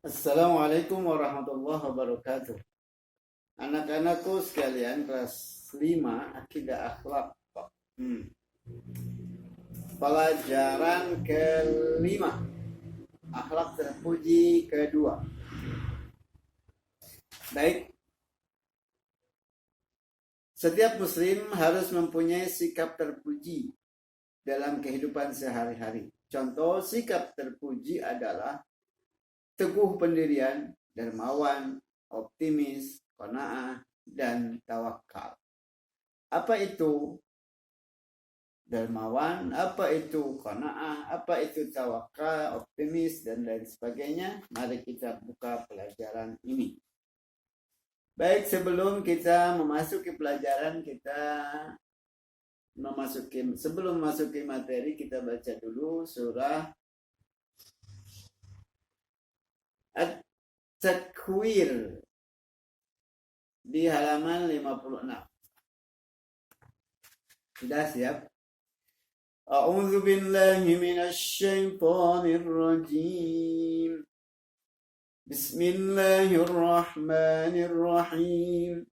Assalamualaikum warahmatullahi wabarakatuh. Anak-anakku sekalian kelas 5 akidah akhlak. Hmm. Pelajaran kelima, akhlak terpuji kedua. Baik, setiap muslim harus mempunyai sikap terpuji dalam kehidupan sehari-hari. Contoh sikap terpuji adalah teguh pendirian, dermawan, optimis, qanaah, dan tawakal. Apa itu dermawan, apa itu qanaah, apa itu tawakal, optimis, dan lain sebagainya? Mari kita buka pelajaran ini. Baik, sebelum kita memasuki pelajaran, sebelum memasuki materi, kita baca dulu surah At-Takwir di halaman 56. Sudah siap? A'udzu billahi minasy syaithanir rajim. Bismillahirrahmanirrahim.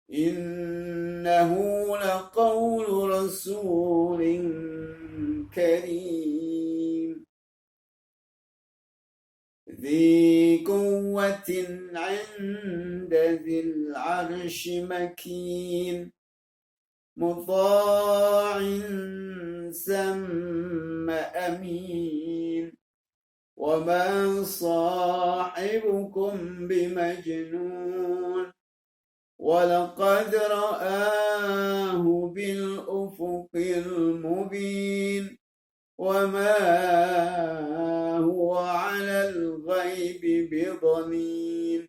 Innahu laqawlu rasulin karim. ذي قوة عند ذي العرش مكين مطاع ثم أمين وما صاحبكم بمجنون ولقد رآه بالأفق المبين وما هو على الغيب بضنين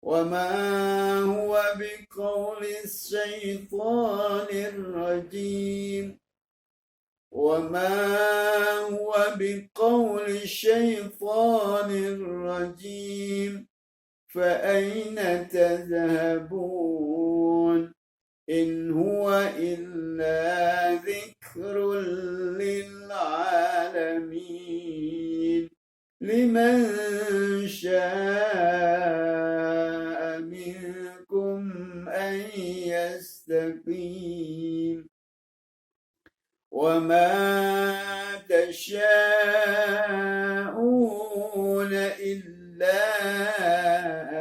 وما هو بقول الشيطان الرجيم وما هو بقول الشيطان الرجيم فأين تذهبون إن هو إلا ذكر للعالمين لمن شاء منكم أن يستقيم وما تشاءون إلا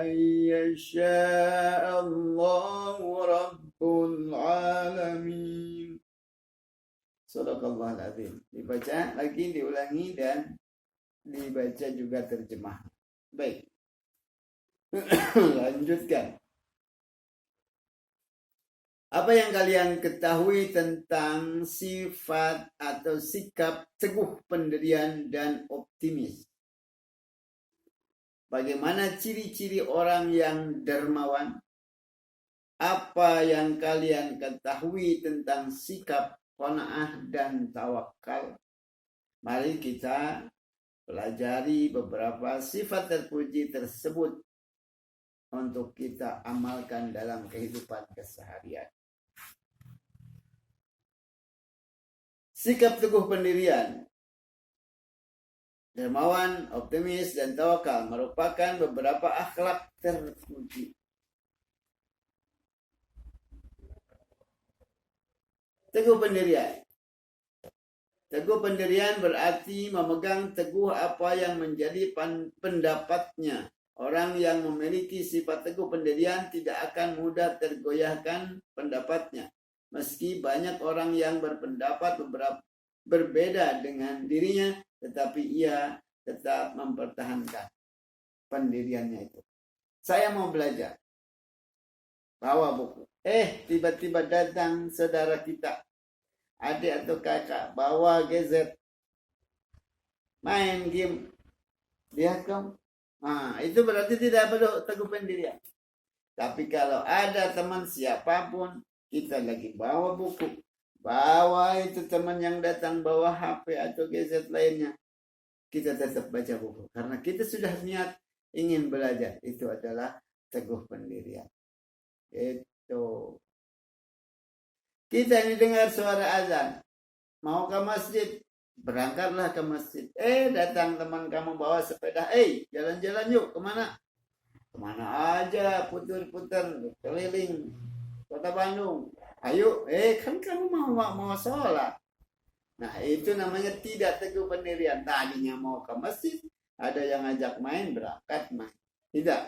أن يشاء الله رب العالمين. Sadaqallahul azim. Dibaca lagi, diulangi, dan dibaca juga terjemah. Baik. Lanjutkan. Apa yang kalian ketahui tentang sifat atau sikap teguh pendirian dan optimis? Bagaimana ciri-ciri orang yang dermawan? Apa yang kalian ketahui tentang sikap qanaah dan tawakal? Mari kita pelajari beberapa sifat terpuji tersebut untuk kita amalkan dalam kehidupan keseharian. Sikap teguh pendirian, dermawan, optimis, dan tawakal merupakan beberapa akhlak terpuji. Teguh pendirian. Teguh pendirian berarti memegang teguh apa yang menjadi pendapatnya. Orang yang memiliki sifat teguh pendirian tidak akan mudah tergoyahkan pendapatnya. Meski banyak orang yang berpendapat berbeda dengan dirinya, tetapi ia tetap mempertahankan pendiriannya itu. Saya mau belajar. Bawa buku. Tiba-tiba datang saudara kita, adik atau kakak, bawa gadget, main game. Lihat kamu. Itu berarti tidak perlu teguh pendirian. Tapi kalau ada teman siapapun, kita lagi bawa buku, bawa itu teman yang datang bawa HP atau gadget lainnya, kita tetap baca buku. Karena kita sudah niat ingin belajar. Itu adalah teguh pendirian. Itu. Kita ini dengar suara azan, mau ke masjid, Berangkatlah ke masjid. Datang teman kamu bawa sepeda. Jalan-jalan yuk. Kemana? Kemana aja, putar-putar, keliling kota Bandung. Ayo, kan kamu mau sholat. Nah, itu namanya tidak teguh pendirian. Tadinya mau ke masjid, ada yang ngajak main, berangkat main. Tidak.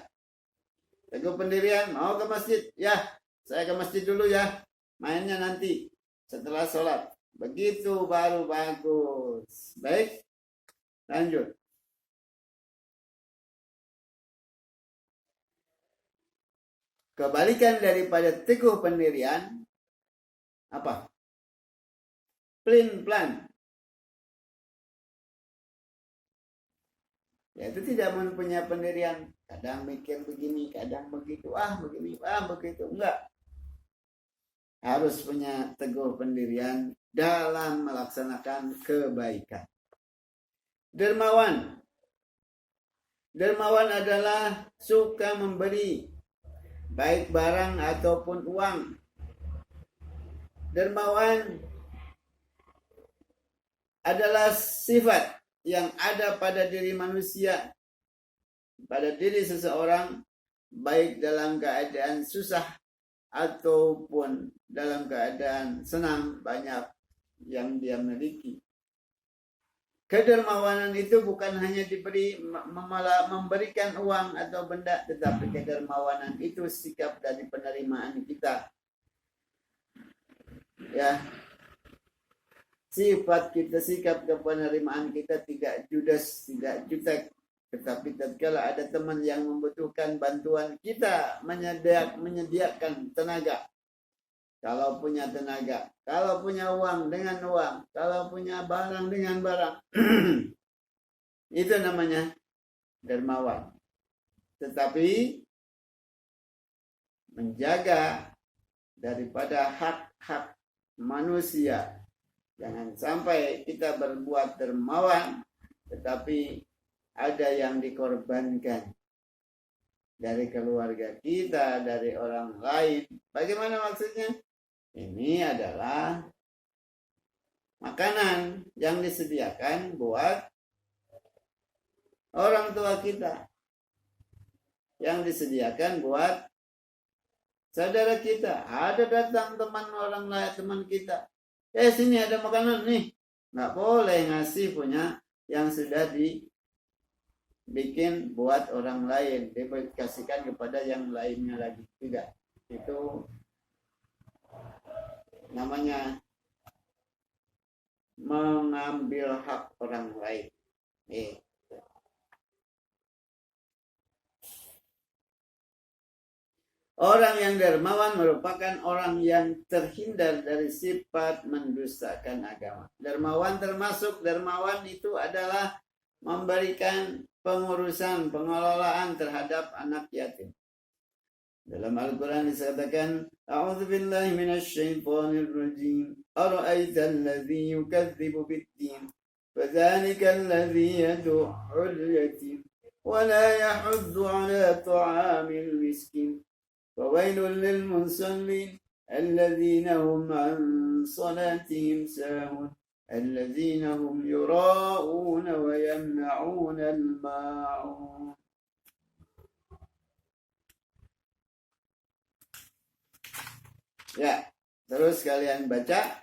Teguh pendirian, mau ke masjid. Ya, saya ke masjid dulu ya. Mainnya nanti, setelah sholat. Begitu baru bagus. Baik, lanjut. Kebalikan daripada teguh pendirian, apa? Plan. Yaitu tidak mempunyai pendirian. Kadang mikir begini, kadang begitu. Begini, begitu. Enggak. Harus punya teguh pendirian dalam melaksanakan kebaikan. Dermawan. Dermawan adalah suka memberi, baik barang ataupun uang. Dermawan adalah sifat yang ada pada diri manusia, pada diri seseorang, baik dalam keadaan susah ataupun dalam keadaan senang, banyak yang dia miliki. Kedermawanan itu bukan hanya memberikan uang atau benda, tetapi kedermawanan itu sikap dari penerimaan kita. Ya, sifat kita, sikap kepenerimaan kita tidak judes, tidak jutek. Tetapi tatkala ada teman yang membutuhkan bantuan, kita menyediakan tenaga. Kalau punya tenaga, kalau punya uang dengan uang, kalau punya barang dengan barang. Itu namanya dermawan. Tetapi menjaga daripada hak-hak manusia. Jangan sampai kita berbuat dermawan, tetapi ada yang dikorbankan dari keluarga kita, dari orang lain. Bagaimana maksudnya? Ini adalah makanan yang disediakan buat orang tua kita, yang disediakan buat saudara kita. Ada datang teman orang lain, teman kita. Sini ada makanan nih. Nggak boleh ngasih punya yang sudah dibikin buat orang lain. Dikasihkan kepada yang lainnya lagi. Tidak. Itu namanya mengambil hak orang lain. Orang yang dermawan merupakan orang yang terhindar dari sifat mendustakan agama. Dermawan itu adalah memberikan pengurusan, pengelolaan terhadap anak yatim. Dalam Al-Quran disatakan, A'udzubillahi minasyaitonirrajim. Ara'aita alladhi yukadzibu biddin. Fadzalika alladhi yadu'ul yatim. Wa la yahuddu ala ta'amil miskin. Fawailul lil musallin. Alladhina hum an salatihim sahun. Alladhina hum yura'una wa yamna'una al-ma'un. Ya, terus kalian baca.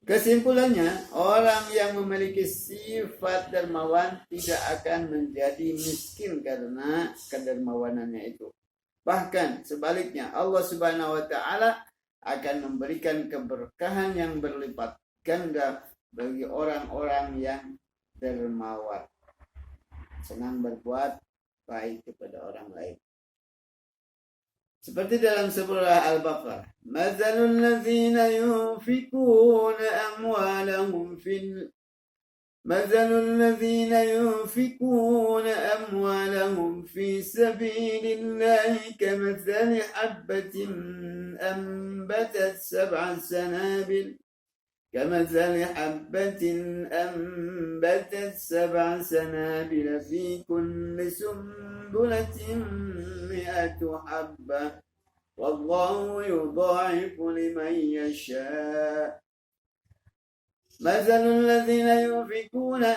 Kesimpulannya, orang yang memiliki sifat dermawan tidak akan menjadi miskin karena kedermawanannya itu. Bahkan sebaliknya, Allah Subhanahu wa taala akan memberikan keberkahan yang berlipat ganda bagi orang-orang yang dermawan. Senang berbuat baik kepada orang lain. Seperti dalam surah Al-Baqarah, "Matsalul ladzina yunfikuna amwalahum fi sabilillahi kamathali habbatin anbatat sab'a sanabil كمثل حبة أنبتت 7 سنابل في كل سنبلة 100 حبة wallahu yudha'ifu liman yasha. Masalul ladzina yunfikuna,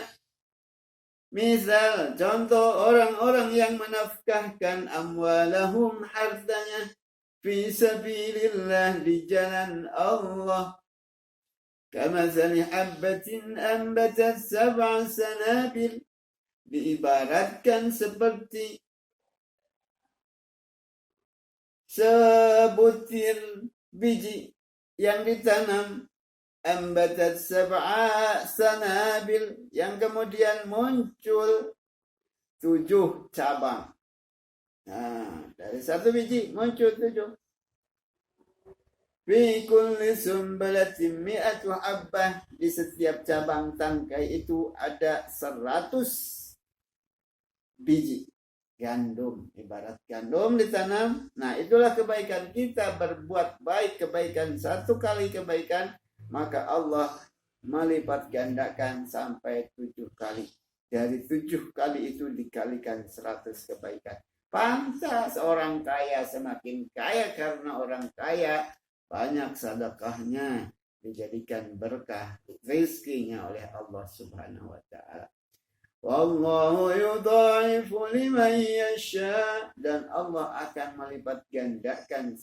misal contoh orang-orang yang menafkahkan amwalahum, hartanya, fi sabilillah, di jalan Allah. Kamathali habbatin ambatat sab'a sanabil, diibaratkan seperti sebutir biji yang ditanam, ambatat sab'a sanabil, yang kemudian muncul 7 cabang. Nah, dari satu biji muncul 7. Fi kulli sumbalatin mi'atu habbah, di setiap cabang tangkai itu ada 100 biji gandum. Ibarat gandum ditanam. Nah, itulah kebaikan kita, berbuat baik kebaikan, 1 kali kebaikan, maka Allah melipat gandakan sampai 7 kali. Dari 7 kali itu dikalikan 100 kebaikan. Pantas orang kaya semakin kaya, karena orang kaya banyak sedekahnya, dijadikan berkah rizkinya oleh Allah Subhanahu wa ta'ala. Wallahu yudha'ifu liman yasha, dan Allah akan melipat gandakan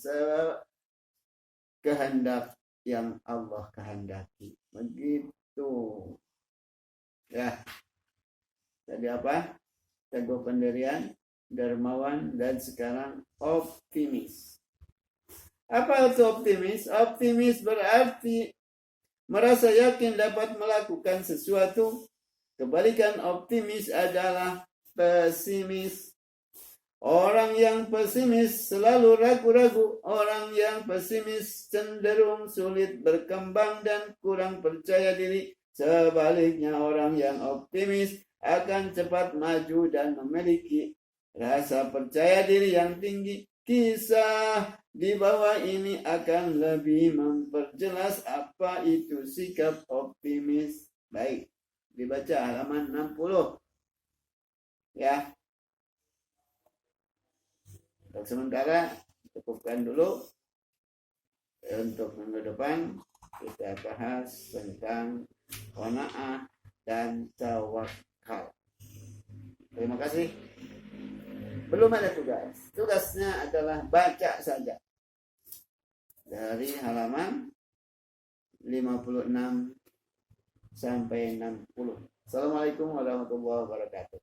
sekehendak yang Allah kehendaki. Begitu. Ya. Tadi apa? Teguh pendirian, dermawan, dan sekarang optimis. Apa itu optimis? Optimis berarti merasa yakin dapat melakukan sesuatu. Kebalikan optimis adalah pesimis. Orang yang pesimis selalu ragu-ragu. Orang yang pesimis cenderung sulit berkembang dan kurang percaya diri. Sebaliknya, orang yang optimis akan cepat maju dan memiliki rasa percaya diri yang tinggi. Kisah di bawah ini akan lebih memperjelas apa itu sikap optimis. Baik, dibaca halaman 60. Ya. Untuk sementara cukupkan dulu. Untuk minggu depan kita bahas tentang qanaah dan tawakal. Terima kasih. Belum ada tugas. Tugasnya adalah baca saja. Dari halaman 56 sampai 60. Assalamualaikum warahmatullahi wabarakatuh.